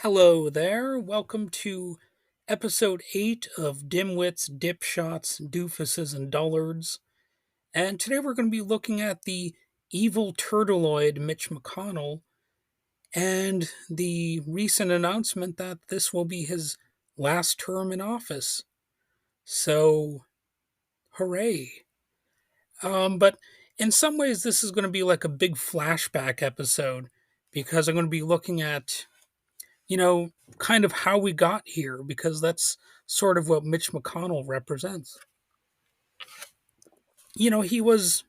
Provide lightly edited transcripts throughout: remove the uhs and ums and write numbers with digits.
Hello there. Welcome to episode 8 of Dimwits, Dipshots, Dufuses, and Dullards. And today we're going to be looking at the evil turtleoid Mitch McConnell and the recent announcement that this will be his last term in office. So, hooray. But in some ways, this is going to be like a big flashback episode because I'm going to be looking at kind of how we got here, because that's sort of what Mitch McConnell represents. He was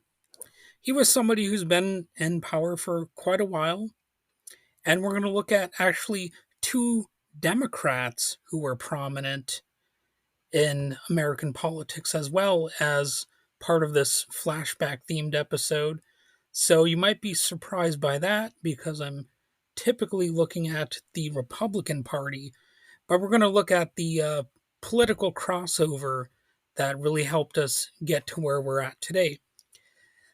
somebody who's been in power for quite a while, and we're going to look at actually two Democrats who were prominent in American politics as well as part of this flashback themed episode. So you might be surprised by that because I'm typically looking at the Republican Party, but we're going to look at the political crossover that really helped us get to where we're at today.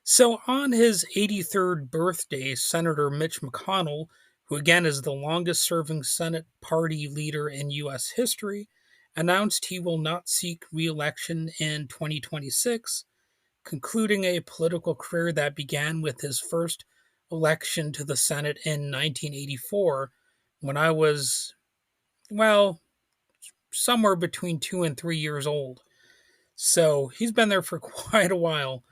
So, on his 83rd birthday, Senator Mitch McConnell, who again is the longest serving Senate party leader in U.S. history, announced he will not seek reelection in 2026, concluding a political career that began with his first election to the Senate in 1984, when I was, well, somewhere between 2 and 3 years old. So he's been there for quite a while.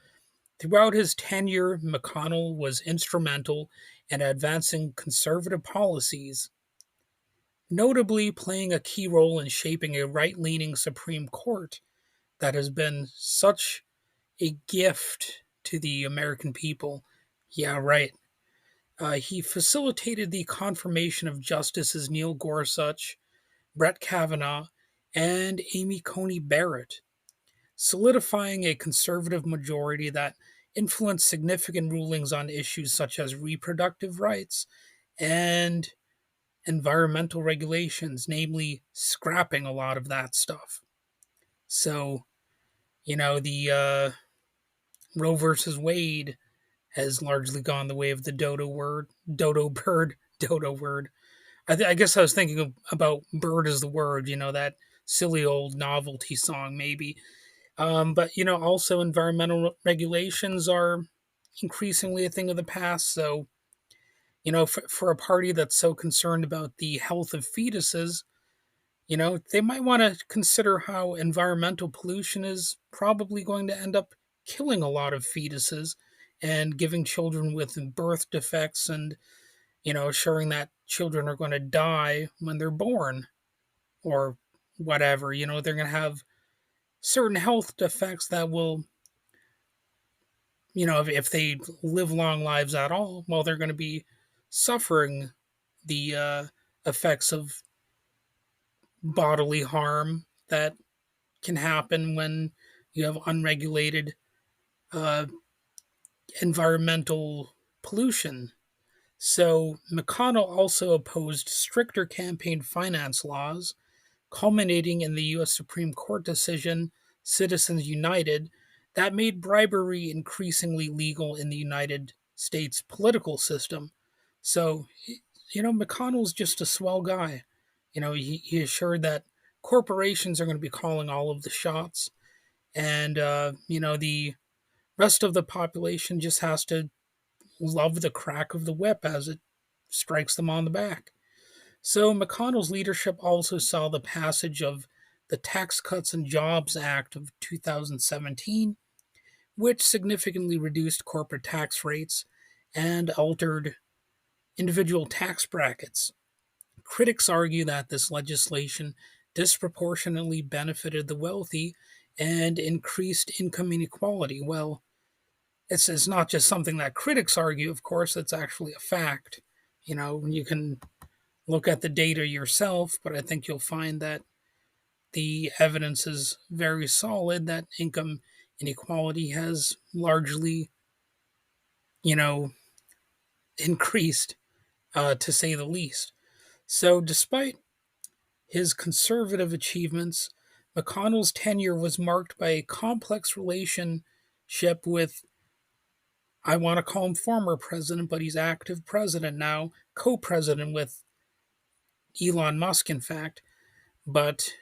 Throughout his tenure, McConnell was instrumental in advancing conservative policies, notably playing a key role in shaping a right leaning Supreme Court that has been such a gift to the American people. Yeah, right. He facilitated the confirmation of Justices Neil Gorsuch, Brett Kavanaugh, and Amy Coney Barrett, solidifying a conservative majority that influenced significant rulings on issues such as reproductive rights and environmental regulations, namely scrapping a lot of that stuff. So, the Roe versus Wade has largely gone the way of the dodo word. I guess I was thinking about bird as the word, that silly old novelty song, maybe. But also environmental regulations are increasingly a thing of the past. So, for a party that's so concerned about the health of fetuses, they might want to consider how environmental pollution is probably going to end up killing a lot of fetuses and giving children with birth defects and, assuring that children are going to die when they're born or whatever. They're going to have certain health defects that will, if they live long lives at all, well, they're going to be suffering the effects of bodily harm that can happen when you have unregulated uh, environmental pollution. So, McConnell also opposed stricter campaign finance laws, culminating in the U.S. Supreme Court decision, Citizens United, that made bribery increasingly legal in the United States political system. So, McConnell's just a swell guy. He assured that corporations are going to be calling all of the shots, and, the rest of the population just has to love the crack of the whip as it strikes them on the back. So McConnell's leadership also saw the passage of the Tax Cuts and Jobs Act of 2017, which significantly reduced corporate tax rates and altered individual tax brackets. Critics argue that this legislation disproportionately benefited the wealthy and increased income inequality. Well, it's not just something that critics argue, of course, it's actually a fact. You can look at the data yourself, but I think you'll find that the evidence is very solid that income inequality has largely, you know, increased, to say the least. So, despite his conservative achievements, McConnell's tenure was marked by a complex relationship with, I want to call him former president, but he's active president now, co president with Elon Musk, in fact, but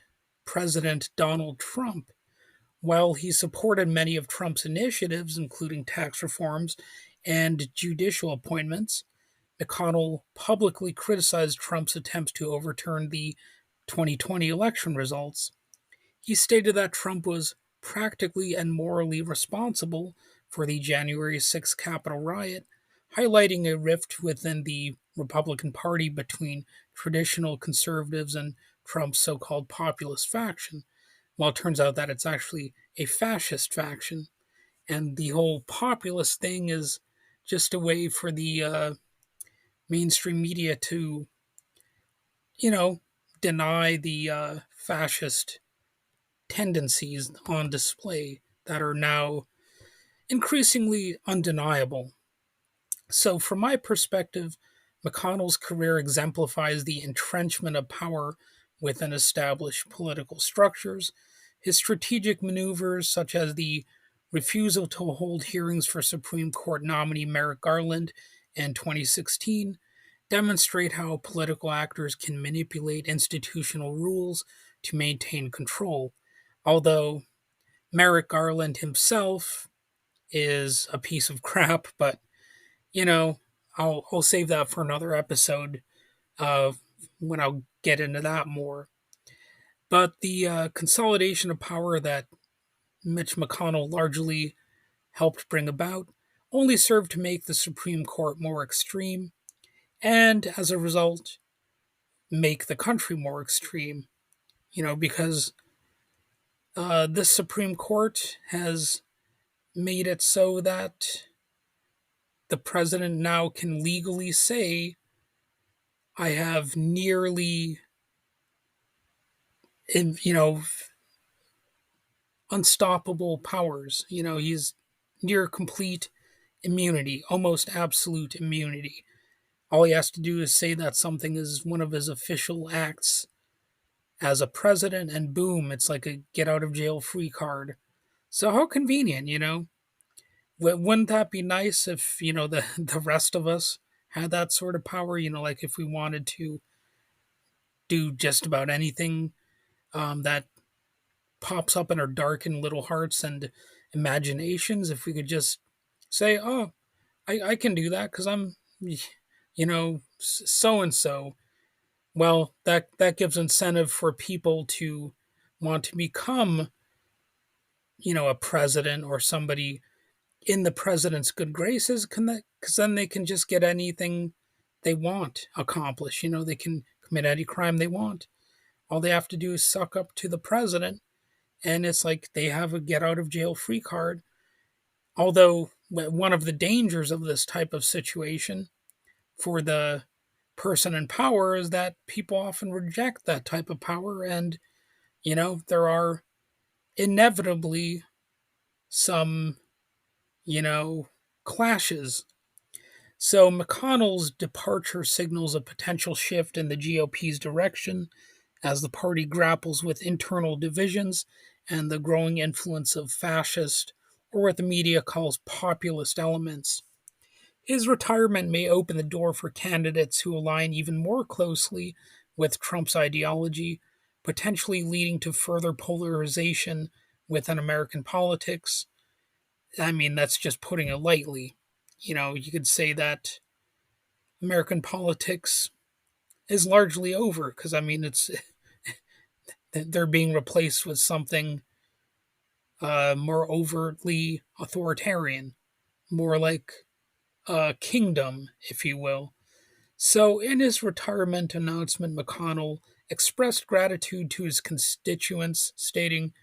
President Donald Trump. While he supported many of Trump's initiatives, including tax reforms and judicial appointments, McConnell publicly criticized Trump's attempts to overturn the 2020 election results. He stated that Trump was practically and morally responsible for the January 6th Capitol riot, highlighting a rift within the Republican Party between traditional conservatives and Trump's so called populist faction. Well, it turns out that it's actually a fascist faction. And the whole populist thing is just a way for the mainstream media to, you know, deny the fascist tendencies on display that are now increasingly undeniable. So, from my perspective, McConnell's career exemplifies the entrenchment of power within established political structures. His strategic maneuvers, such as the refusal to hold hearings for Supreme Court nominee Merrick Garland in 2016, demonstrate how political actors can manipulate institutional rules to maintain control. Although Merrick Garland himself is a piece of crap, but you know, I'll save that for another episode uh, when I'll get into that more. But the consolidation of power that Mitch McConnell largely helped bring about only served to make the Supreme Court more extreme, and as a result, make the country more extreme. Because this Supreme Court has made it so that the president now can legally say, I have nearly, you know, unstoppable powers. He's near complete immunity, almost absolute immunity. All he has to do is say that something is one of his official acts as a president, and boom, it's like a get out of jail free card. So how convenient. Wouldn't that be nice if the rest of us had that sort of power? Like if we wanted to do just about anything that pops up in our darkened little hearts and imaginations, if we could just say, "Oh, I can do that because I'm, so and so." Well, that gives incentive for people to want to become, a president or somebody in the president's good graces, because then they can just get anything they want accomplished. They can commit any crime they want. All they have to do is suck up to the president, and it's like they have a get out of jail free card. Although one of the dangers of this type of situation for the person in power is that people often reject that type of power, and there are inevitably some you know clashes. So McConnell's departure signals a potential shift in the GOP's direction as the party grapples with internal divisions and the growing influence of fascist, or what the media calls populist elements. His retirement may open the door for candidates who align even more closely with Trump's ideology, potentially leading to further polarization within American politics. I mean, that's just putting it lightly. You could say that American politics is largely over because, I mean, it's they're being replaced with something more overtly authoritarian, more like a kingdom, if you will. So, in his retirement announcement, McConnell expressed gratitude to his constituents, stating,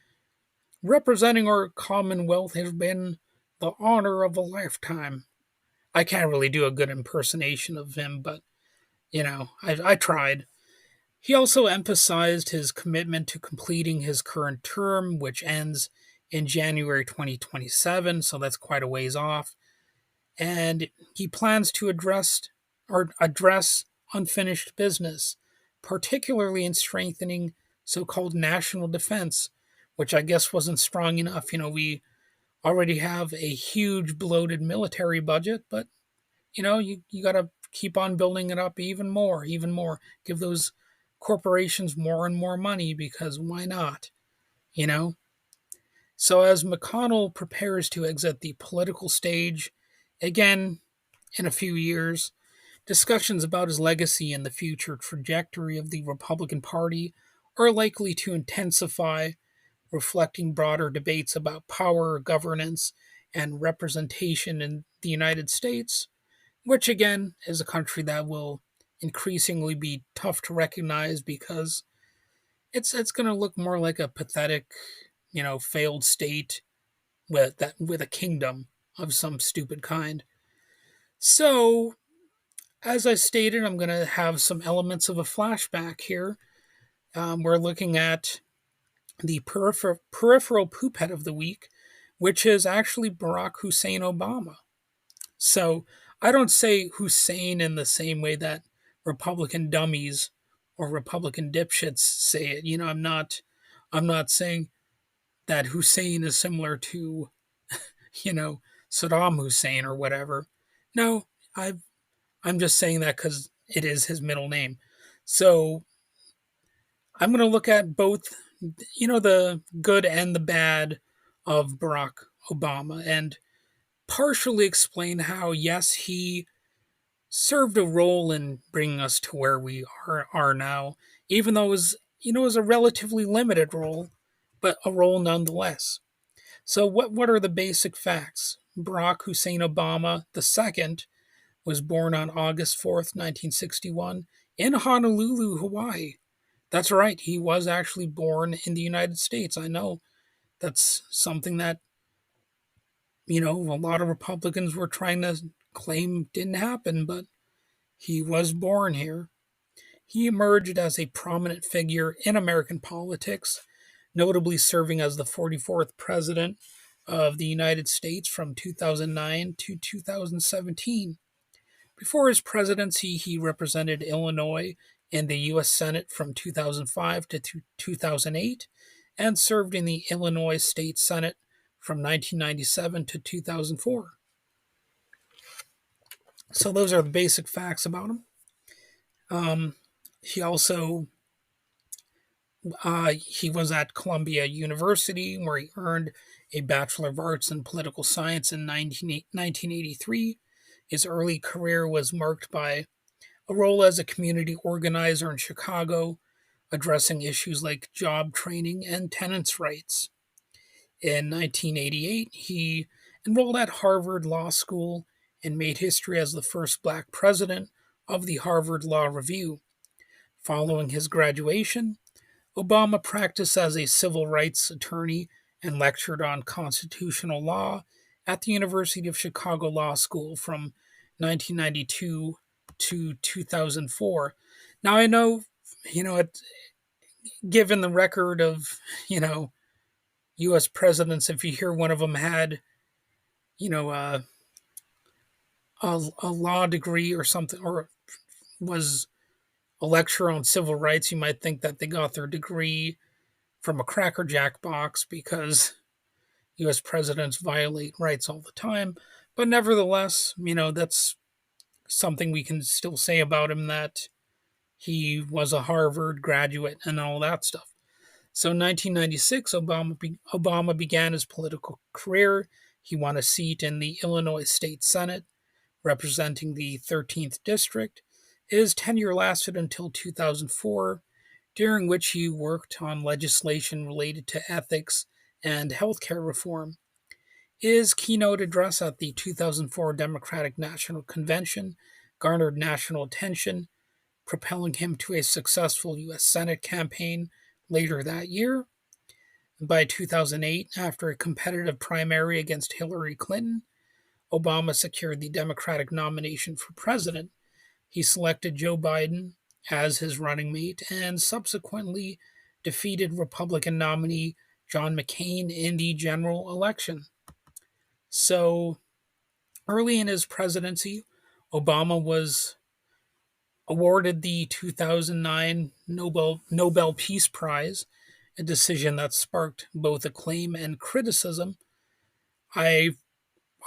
"Representing our Commonwealth has been the honor of a lifetime." I can't really do a good impersonation of him, but, I tried. He also emphasized his commitment to completing his current term, which ends in January 2027, so that's quite a ways off. And he plans to address unfinished business, particularly in strengthening so-called national defense, which I guess wasn't strong enough. We already have a huge bloated military budget, but you got to keep on building it up even more. Give those corporations more and more money because why not? You know? So as McConnell prepares to exit the political stage, again in a few years, discussions about his legacy and the future trajectory of the Republican Party are likely to intensify, reflecting broader debates about power, governance, and representation in the United States, which again is a country that will increasingly be tough to recognize because it's going to look more like a pathetic, failed state with a kingdom of some stupid kind. So, as I stated, I'm going to have some elements of a flashback here. We're looking at the peripheral poophead of the week, which is actually Barack Hussein Obama. So I don't say Hussein in the same way that Republican dummies or Republican dipshits say it. I'm not saying that Hussein is similar to, Saddam Hussein or whatever. No, I'm just saying that because it is his middle name. So I'm going to look at both, the good and the bad of Barack Obama and partially explain how, yes, he served a role in bringing us to where we are now, even though it was a relatively limited role, but a role nonetheless. So what are the basic facts? Barack Hussein Obama II was born on August 4th, 1961, in Honolulu, Hawaii. That's right, he was actually born in the United States. I know that's something that, a lot of Republicans were trying to claim didn't happen, but he was born here. He emerged as a prominent figure in American politics, notably serving as the 44th President of the United States from 2009 to 2017. Before his presidency, he represented Illinois in the U.S. Senate from 2005 to 2008 and served in the Illinois State Senate from 1997 to 2004. So those are the basic facts about him. He also he was at Columbia University, where he earned a Bachelor of Arts in Political Science in 1983. His early career was marked by a role as a community organizer in Chicago, addressing issues like job training and tenants' rights. In 1988, he enrolled at Harvard Law School and made history as the first black president of the Harvard Law Review. Following his graduation, Obama practiced as a civil rights attorney and lectured on constitutional law at the University of Chicago Law School from 1992 to 2004. Now I know, given the record of, U.S. presidents, if you hear one of them had, you know, uh, a law degree or something, or was a lecturer on civil rights, you might think that they got their degree from a Cracker Jack box because U.S. presidents violate rights all the time. But nevertheless, that's something we can still say about him, that he was a Harvard graduate and all that stuff. So in 1996, Obama began his political career. He won a seat in the Illinois State Senate, representing the 13th District. His tenure lasted until 2004, during which he worked on legislation related to ethics and healthcare reform. His keynote address at the 2004 Democratic National Convention garnered national attention, propelling him to a successful U.S. Senate campaign later that year. By 2008, after a competitive primary against Hillary Clinton, Obama secured the Democratic nomination for president. He selected Joe Biden as his running mate and subsequently defeated Republican nominee John McCain in the general election. So, early in his presidency, Obama was awarded the 2009 Nobel Peace Prize, a decision that sparked both acclaim and criticism. I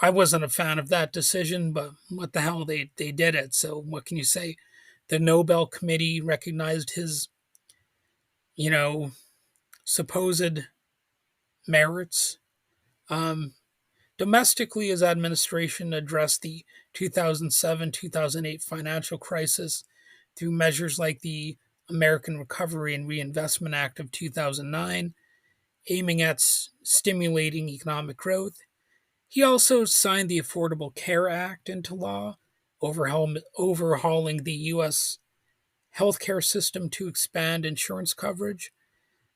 I wasn't a fan of that decision, but what the hell, they did it. So what can you say? The Nobel Committee recognized his you know, supposed merits. Um, Domestically, his administration addressed the 2007 2008 financial crisis through measures like the American Recovery and Reinvestment Act of 2009, aiming at stimulating economic growth. He also signed the Affordable Care Act into law, overhauling the U.S. healthcare system to expand insurance coverage.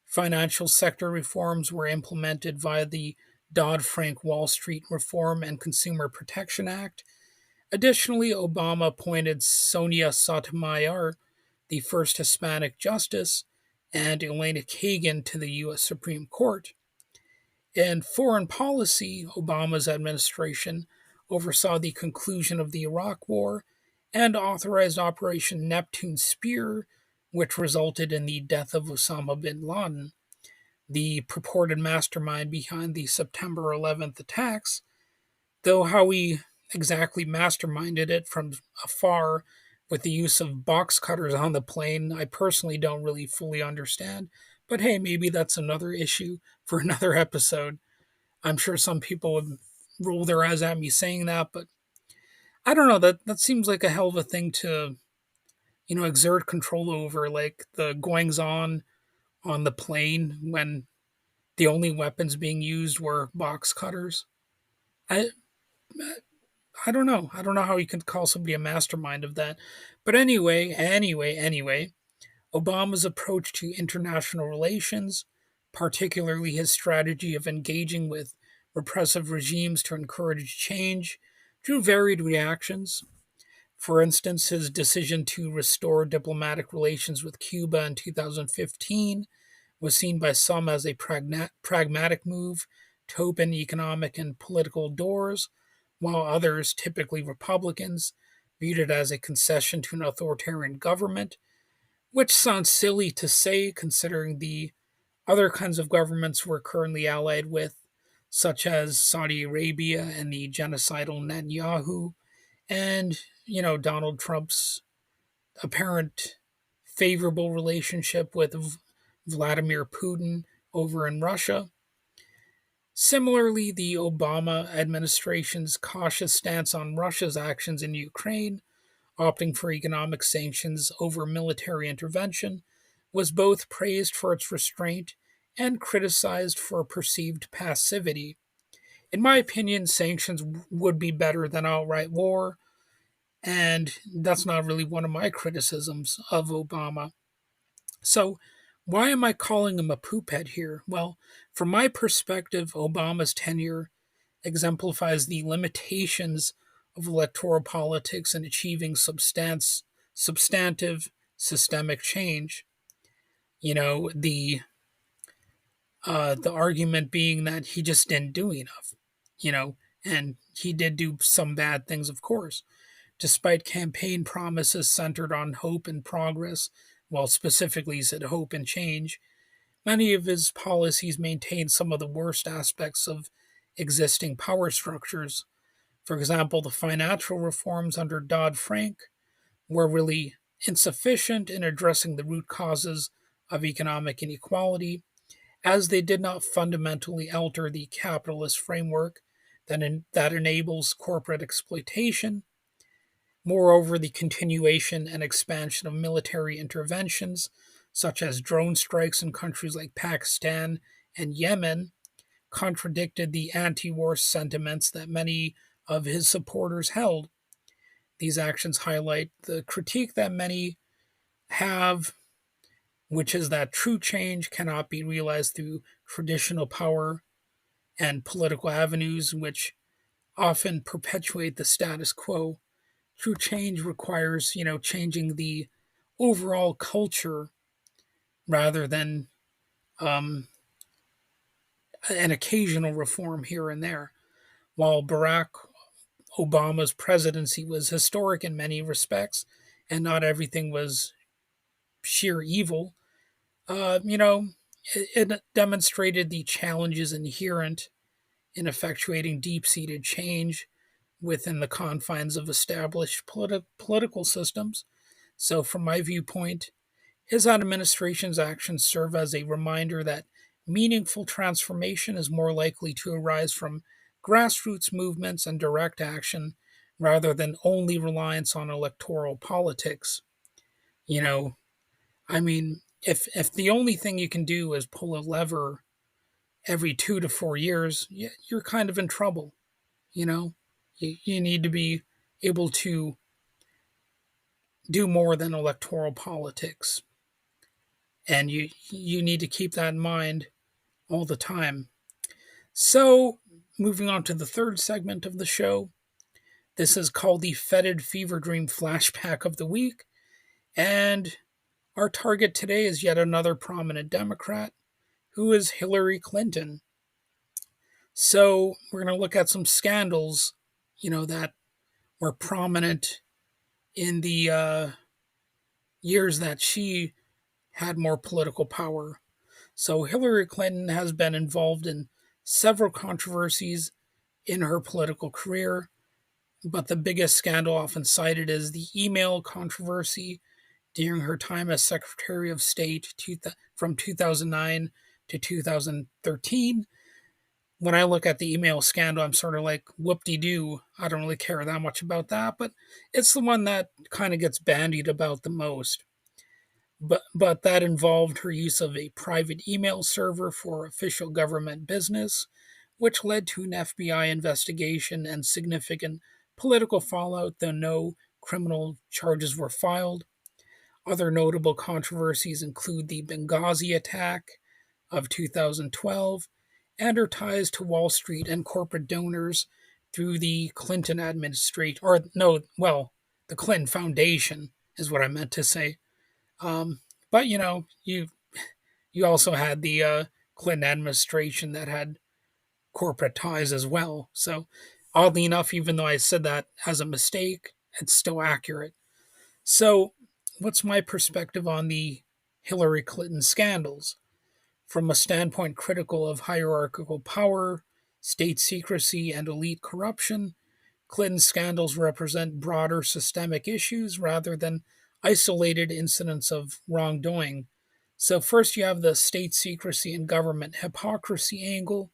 Financial sector reforms were implemented via the Dodd Frank Wall Street Reform and Consumer Protection Act. Additionally, Obama appointed Sonia Sotomayor, the first Hispanic justice, and Elena Kagan to the U.S. Supreme Court. In foreign policy, Obama's administration oversaw the conclusion of the Iraq War and authorized Operation Neptune Spear, which resulted in the death of Osama bin Laden, the purported mastermind behind the September 11th attacks, though how he exactly masterminded it from afar with the use of box cutters on the plane, I personally don't really fully understand. But hey, maybe that's another issue for another episode. I'm sure some people would roll their eyes at me saying that, but I don't know. That seems like a hell of a thing to exert control over, like the goings on the plane when the only weapons being used were box cutters. I I don't know. I don't know how you can call somebody a mastermind of that. But anyway, Obama's approach to international relations, particularly his strategy of engaging with repressive regimes to encourage change, drew varied reactions. For instance, his decision to restore diplomatic relations with Cuba in 2015 was seen by some as a pragmatic move to open economic and political doors, while others, typically Republicans, viewed it as a concession to an authoritarian government, which sounds silly to say considering the other kinds of governments we're currently allied with, such as Saudi Arabia and the genocidal Netanyahu, and, Donald Trump's apparent favorable relationship with Vladimir Putin over in Russia. Similarly, the Obama administration's cautious stance on Russia's actions in Ukraine, opting for economic sanctions over military intervention, was both praised for its restraint and criticized for perceived passivity. In my opinion, sanctions would be better than outright war, and that's not really one of my criticisms of Obama. So, why am I calling him a poophead here? Well, from my perspective, Obama's tenure exemplifies the limitations of electoral politics in achieving substantive systemic change. The argument being that he just didn't do enough, and he did do some bad things, of course. Despite campaign promises centered on hope and progress, well, specifically he said hope and change, many of his policies maintained some of the worst aspects of existing power structures. For example, the financial reforms under Dodd Frank were really insufficient in addressing the root causes of economic inequality, as they did not fundamentally alter the capitalist framework that enables corporate exploitation. Moreover, the continuation and expansion of military interventions, such as drone strikes in countries like Pakistan and Yemen, contradicted the anti war sentiments that many of his supporters held. These actions highlight the critique that many have, which is that true change cannot be realized through traditional power and political avenues, which often perpetuate the status quo. True change requires, changing the overall culture rather than um, an occasional reform here and there. While Barack Obama's presidency was historic in many respects, and not everything was sheer evil, uh, you know, it demonstrated the challenges inherent in effectuating deep seated change within the confines of established political systems. So, from my viewpoint, His administration's actions serve as a reminder that meaningful transformation is more likely to arise from grassroots movements and direct action rather than only reliance on electoral politics. You know, I mean, if the only thing you can do is pull a lever every 2 to 4 years, you're kind of in trouble. You know, you need to be able to do more than electoral politics, and you need to keep that in mind all the time. So, moving on to the third segment of the show, this is called the Fetid Fever Dream Flashback of the Week, and our target today is yet another prominent Democrat, who is Hillary Clinton. So, we're going to look at some scandals, that were prominent in the years that she had more political power. So, Hillary Clinton has been involved in several controversies in her political career, but the biggest scandal often cited is the email controversy during her time as Secretary of State from 2009 to 2013. When I look at the email scandal, I'm sort of like, whoop-de-doo. I don't really care that much about that, but it's the one that kind of gets bandied about the most. But that involved her use of a private email server for official government business, which led to an FBI investigation and significant political fallout, though no criminal charges were filed. Other notable controversies include the Benghazi attack of 2012 and her ties to Wall Street and corporate donors through the Clinton administration, or no, well, the Clinton Foundation is what I meant to say. But you also had the Clinton administration that had corporate ties as well. So oddly enough, even though I said that as a mistake, it's still accurate. So what's my perspective on the Hillary Clinton scandals? From a standpoint critical of hierarchical power, state secrecy, and elite corruption, Clinton's scandals represent broader systemic issues rather than isolated incidents of wrongdoing. So, first, you have the state secrecy and government hypocrisy angle.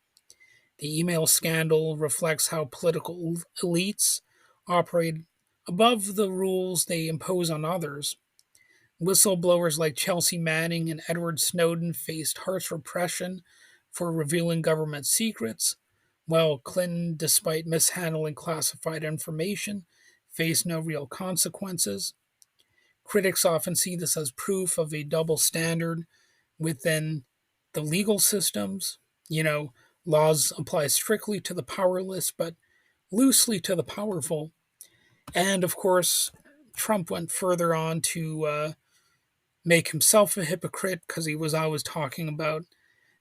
The email scandal reflects how political elites operate above the rules they impose on others. Whistleblowers like Chelsea Manning and Edward Snowden faced harsh repression for revealing government secrets, while Clinton, despite mishandling classified information, faced no real consequences. Critics often see this as proof of a double standard within the legal systems. Laws apply strictly to the powerless, but loosely to the powerful. And of course, Trump went further on to make himself a hypocrite because he was always talking about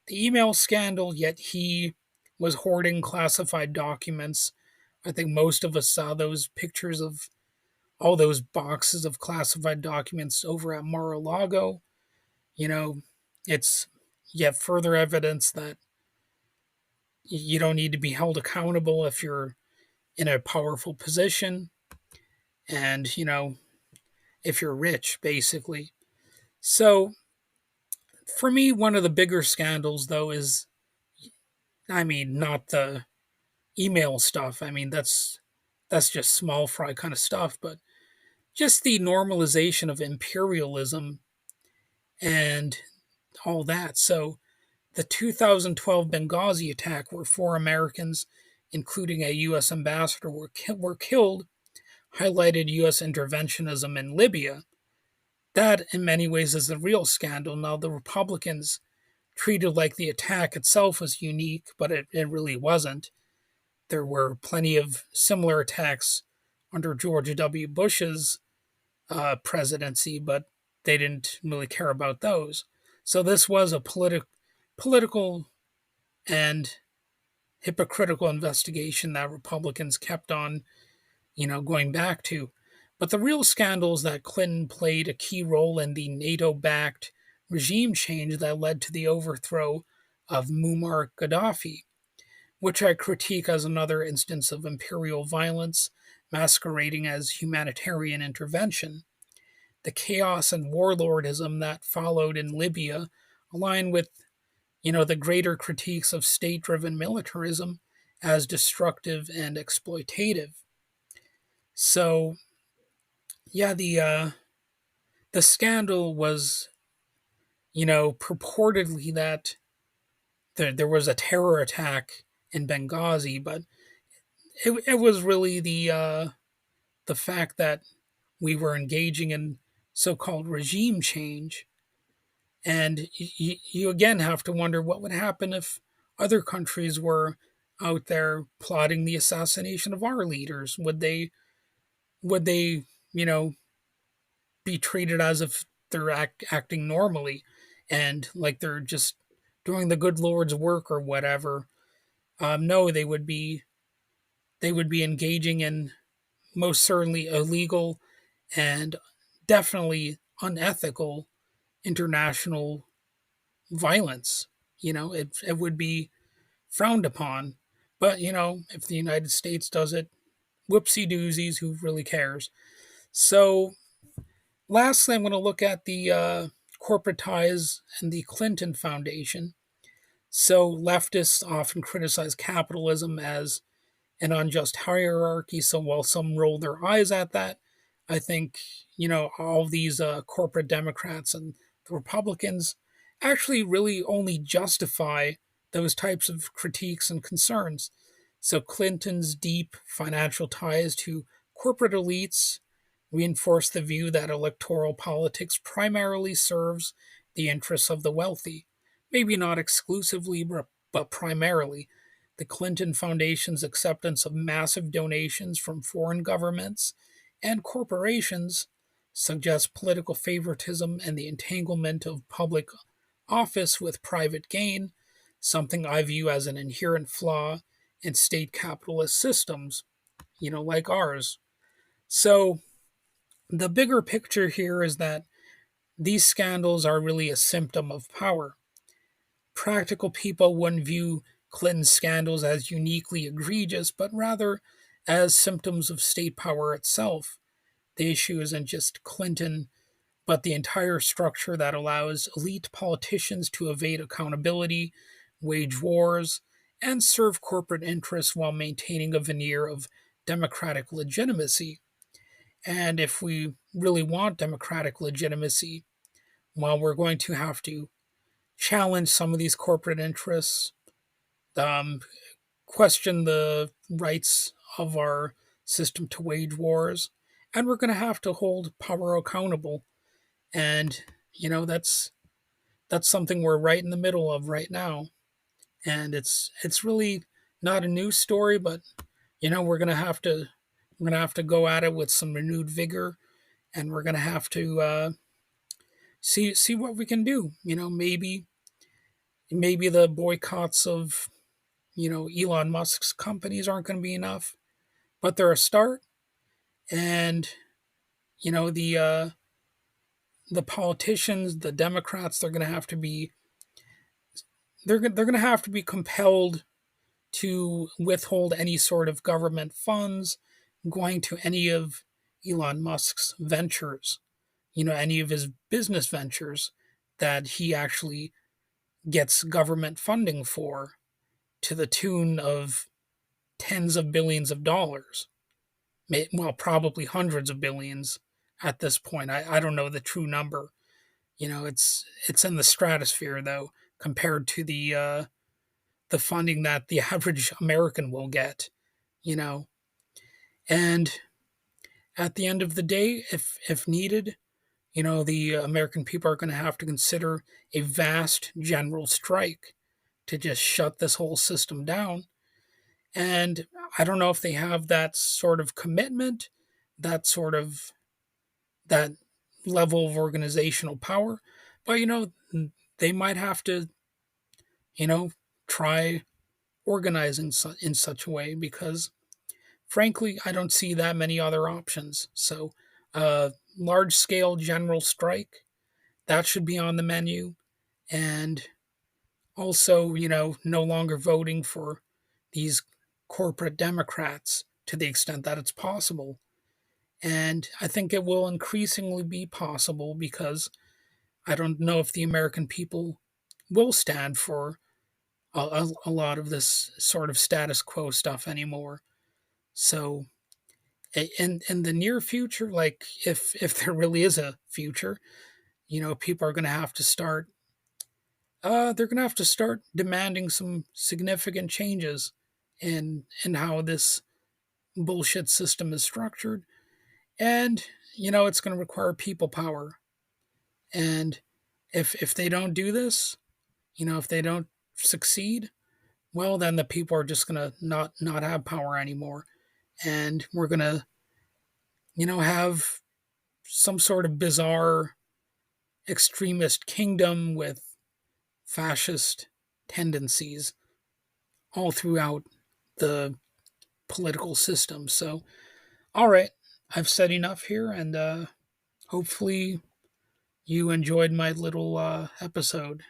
the email scandal, yet he was hoarding classified documents. I think most of us saw those pictures of all those boxes of classified documents over at Mar-a-Lago. You know, it's yet further evidence that you don't need to be held accountable if you're in a powerful position and, if you're rich, basically. So, for me, one of the bigger scandals, though, is, not the email stuff. That's just small fry kind of stuff, but just the normalization of imperialism and all that. So, the 2012 Benghazi attack, where 4 Americans, including a U.S. ambassador, were killed, highlighted U.S. interventionism in Libya. That, in many ways, is the real scandal. Now, the Republicans treated like the attack itself was unique, but it really wasn't. There were plenty of similar attacks under George W. Bush's presidency, but they didn't really care about those. So this was a political and hypocritical investigation that Republicans kept on, going back to. But the real scandal is that Clinton played a key role in the NATO-backed regime change that led to the overthrow of Muammar Gaddafi, which I critique as another instance of imperial violence masquerading as humanitarian intervention. the chaos and warlordism that followed in Libya align with, the greater critiques of state driven militarism as destructive and exploitative. So, yeah, the scandal was, purportedly that there was a terror attack in Benghazi, but it was really the fact that we were engaging in so-called regime change. And you again have to wonder what would happen if other countries were out there plotting the assassination of our leaders. Would they, you know, be treated as if they're acting normally and like they're just doing the good Lord's work or whatever? No, they would be engaging in most certainly illegal and definitely unethical international violence. It would be frowned upon. But, if the United States does it, whoopsie doozies, who really cares? So, lastly, I'm going to look at the corporate ties and the Clinton Foundation. So, leftists often criticize capitalism as an unjust hierarchy. So while some roll their eyes at that, I think, all of these corporate Democrats and the Republicans actually really only justify those types of critiques and concerns. So Clinton's deep financial ties to corporate elites reinforce the view that electoral politics primarily serves the interests of the wealthy. Maybe not exclusively, but primarily. The Clinton Foundation's acceptance of massive donations from foreign governments and corporations suggests political favoritism and the entanglement of public office with private gain, something I view as an inherent flaw in state capitalist systems, like ours. So, the bigger picture here is that these scandals are really a symptom of power. Practical people wouldn't view Clinton's scandals as uniquely egregious, but rather as symptoms of state power itself. The issue isn't just Clinton, but the entire structure that allows elite politicians to evade accountability, wage wars, and serve corporate interests while maintaining a veneer of democratic legitimacy. And if we really want democratic legitimacy, well, we're going to have to challenge some of these corporate interests, um, question the rights of our system to wage wars, and we're going to have to hold power accountable. And that's something we're right in the middle of right now. And it's really not a new story, but we're gonna have to go at it with some renewed vigor, and we're gonna have to see what we can do. Maybe the boycotts of Elon Musk's companies aren't going to be enough, but they're a start. And the politicians, the Democrats, they're going to have to be compelled to withhold any sort of government funds going to any of Elon Musk's ventures, any of his business ventures that he actually gets government funding for to the tune of tens of billions of dollars. Well, probably hundreds of billions at this point. I don't know the true number. It's in the stratosphere though, compared to the funding that the average American will get. You know, and at the end of the day, if needed, the American people are going to have to consider a vast general strike to just shut this whole system down. And I don't know if they have that sort of commitment, that sort of that level of organizational power, but they might have to, you know, try organizing in such a way because frankly, I don't see that many other options. So, large scale general strike, that should be on the menu. And also, no longer voting for these corporate Democrats to the extent that it's possible. And I think it will increasingly be possible because I don't know if the American people will stand for a lot of this sort of status quo stuff anymore. So, in the near future, like if there really is a future, people are going to have to start. They're going to have to start demanding some significant changes in how this bullshit system is structured, and it's going to require people power. And if they don't do this, if they don't succeed, well, then the people are just going to not have power anymore, and we're going to have some sort of bizarre extremist kingdom with fascist tendencies all throughout the political system. So, all right, I've said enough here, and hopefully you enjoyed my little episode.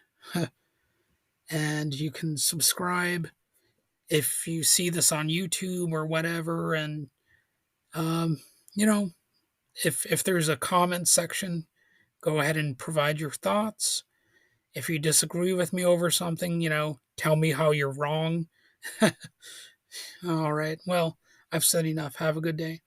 And you can subscribe if you see this on YouTube or whatever. And um, you know, if there's a comment section, go ahead and provide your thoughts. If you disagree with me over something, tell me how you're wrong. All right. Well, I've said enough. Have a good day.